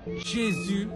Jésus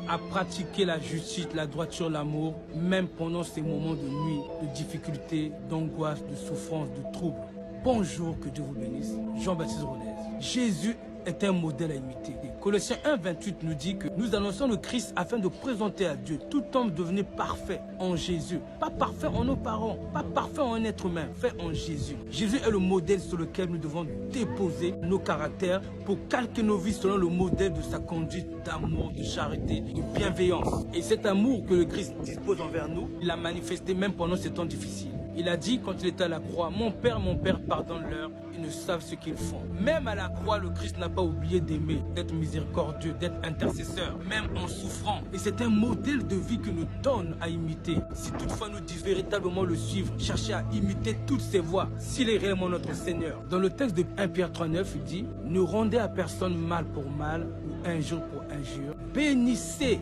a pratiqué la justice, la droiture, l'amour, même pendant ces moments de nuit, de difficulté, d'angoisse, de souffrance, de trouble. Bonjour, que Dieu vous bénisse. Jean-Baptiste Rodez. Jésus est un modèle à imiter. Colossiens 1,28 nous dit que nous annonçons le Christ afin de présenter à Dieu tout homme devenu parfait en Jésus. Pas parfait en nos parents, pas parfait en un être humain, fait en Jésus. Jésus est le modèle sur lequel nous devons déposer nos caractères pour calquer nos vies selon le modèle de sa conduite d'amour, de charité, de bienveillance. Et cet amour que le Christ dispose envers nous, il l'a manifesté même pendant ces temps difficiles. Il a dit quand il était à la croix, mon Père, pardonne-leur, ils ne savent ce qu'ils font. Même à la croix, le Christ n'a pas oublié d'aimer, d'être miséricordieux, d'être intercesseur, même en souffrant. Et c'est un modèle de vie que nous donne à imiter. Si toutefois nous disons véritablement le suivre, chercher à imiter toutes ses voies, s'il est réellement notre Seigneur. Dans le texte de 1 Pierre 3,9, il dit, ne rendez à personne mal pour mal ou injure pour injure. Bénissez.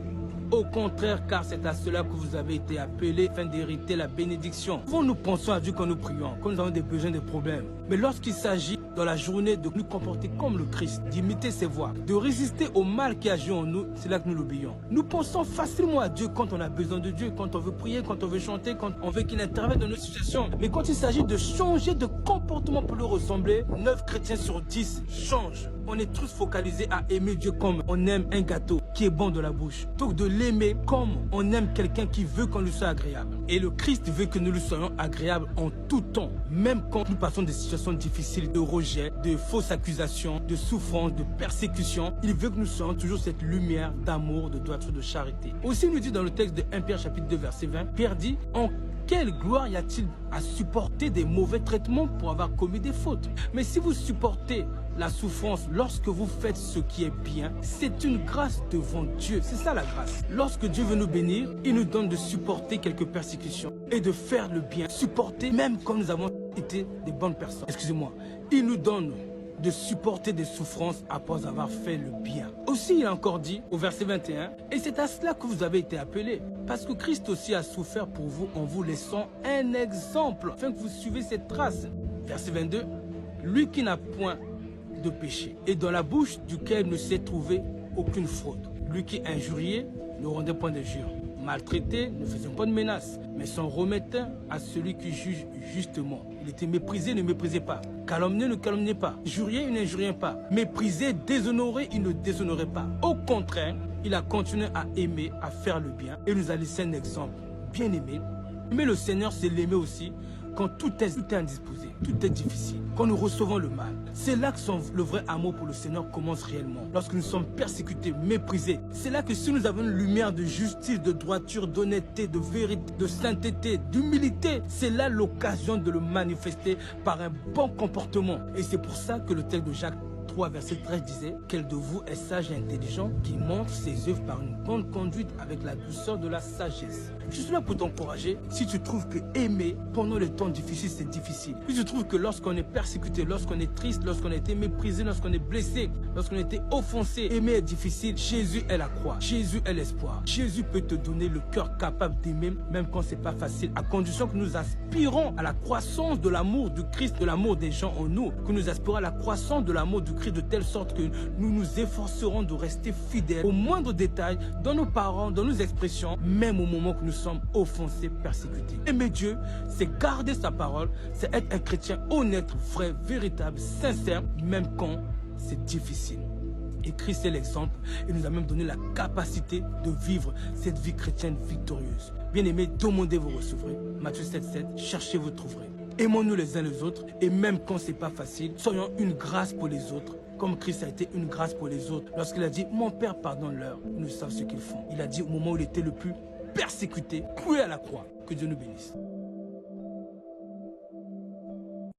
Au contraire, car c'est à cela que vous avez été appelés afin d'hériter la bénédiction. Souvent nous pensons à Dieu quand nous prions, quand nous avons des besoins, des problèmes. Mais lorsqu'il s'agit dans la journée de nous comporter comme le Christ, d'imiter ses voies, de résister au mal qui agit en nous, c'est là que nous l'obéissons. Nous pensons facilement à Dieu quand on a besoin de Dieu, quand on veut prier, quand on veut chanter, quand on veut qu'il intervienne dans nos situations. Mais quand il s'agit de changer de comportement pour le ressembler, 9 chrétiens sur 10 changent. On est tous focalisés à aimer Dieu comme on aime un gâteau qui est bon de la bouche. Donc de l'aimer comme on aime quelqu'un qui veut qu'on lui soit agréable. Et le Christ veut que nous lui soyons agréables en tout temps. Même quand nous passons des situations difficiles, de rejet, de fausses accusations, de souffrance, de persécution. Il veut que nous soyons toujours cette lumière d'amour, de droiture, de charité. Aussi il nous dit dans le texte de 1 Pierre chapitre 2 verset 20, Pierre dit, en quelle gloire y a-t-il à supporter des mauvais traitements pour avoir commis des fautes? Mais si vous supportez la souffrance lorsque vous faites ce qui est bien, c'est une grâce devant Dieu. C'est ça la grâce. Lorsque Dieu veut nous bénir, il nous donne de supporter quelques persécutions et de faire le bien. Supporter même quand nous avons été des bonnes personnes. Excusez-moi. Il nous donne de supporter des souffrances après avoir fait le bien. Aussi, il a encore dit au verset 21, « Et c'est à cela que vous avez été appelés, parce que Christ aussi a souffert pour vous en vous laissant un exemple, afin que vous suivez cette trace. » Verset 22, « Lui qui n'a point de péché, et dans la bouche duquel ne s'est trouvé aucune fraude. Lui qui injuriait ne rendait point d'injure, maltraité ne faisait pas de menaces, mais s'en remettait à celui qui juge justement. Il était méprisé, ne méprisait pas. Calomnié, ne calomniait pas. Injurié, il n'injuriait pas. Méprisé, déshonoré, il ne déshonorait pas. Au contraire, il a continué à aimer, à faire le bien, et nous a laissé un exemple. Bien aimé. Mais le Seigneur, c'est l'aimer aussi quand tout est indisposé, tout est difficile, quand nous recevons le mal. C'est là que le vrai amour pour le Seigneur commence réellement. Lorsque nous sommes persécutés, méprisés, c'est là que si nous avons une lumière de justice, de droiture, d'honnêteté, de vérité, de sainteté, d'humilité, c'est là l'occasion de le manifester par un bon comportement. Et c'est pour ça que le texte de Jacques 3, verset 13 disait « Quel de vous est sage et intelligent qui montre ses œuvres par une bonne conduite avec la douceur de la sagesse. » Je suis là pour t'encourager. Si tu trouves que aimer pendant les temps difficiles, c'est difficile. Si tu trouves que lorsqu'on est persécuté, lorsqu'on est triste, lorsqu'on a été méprisé, lorsqu'on est blessé, lorsqu'on a été offensé, aimer est difficile, Jésus est la croix. Jésus est l'espoir. Jésus peut te donner le cœur capable d'aimer, même quand c'est pas facile, à condition que nous aspirons à la croissance de l'amour du Christ, de l'amour des gens en nous, que nous aspirons à la croissance de l'amour du Christ de telle sorte que nous nous efforcerons de rester fidèles au moindre détail, dans nos paroles, dans nos expressions, même au moment que nous sommes offensés, persécutés. Aimer Dieu, c'est garder sa parole, c'est être un chrétien honnête, vrai, véritable, sincère, même quand c'est difficile. Et Christ est l'exemple et nous a même donné la capacité de vivre cette vie chrétienne victorieuse. Bien-aimés, demandez, vous recevrez. Matthieu 7,7, cherchez, vous trouverez. Aimons-nous les uns les autres et même quand c'est pas facile, soyons une grâce pour les autres. Comme Christ a été une grâce pour les autres. Lorsqu'il a dit, mon Père pardonne-leur, ils ne savent ce qu'ils font. Il a dit au moment où il était le plus persécuté, cloué à la croix. Que Dieu nous bénisse.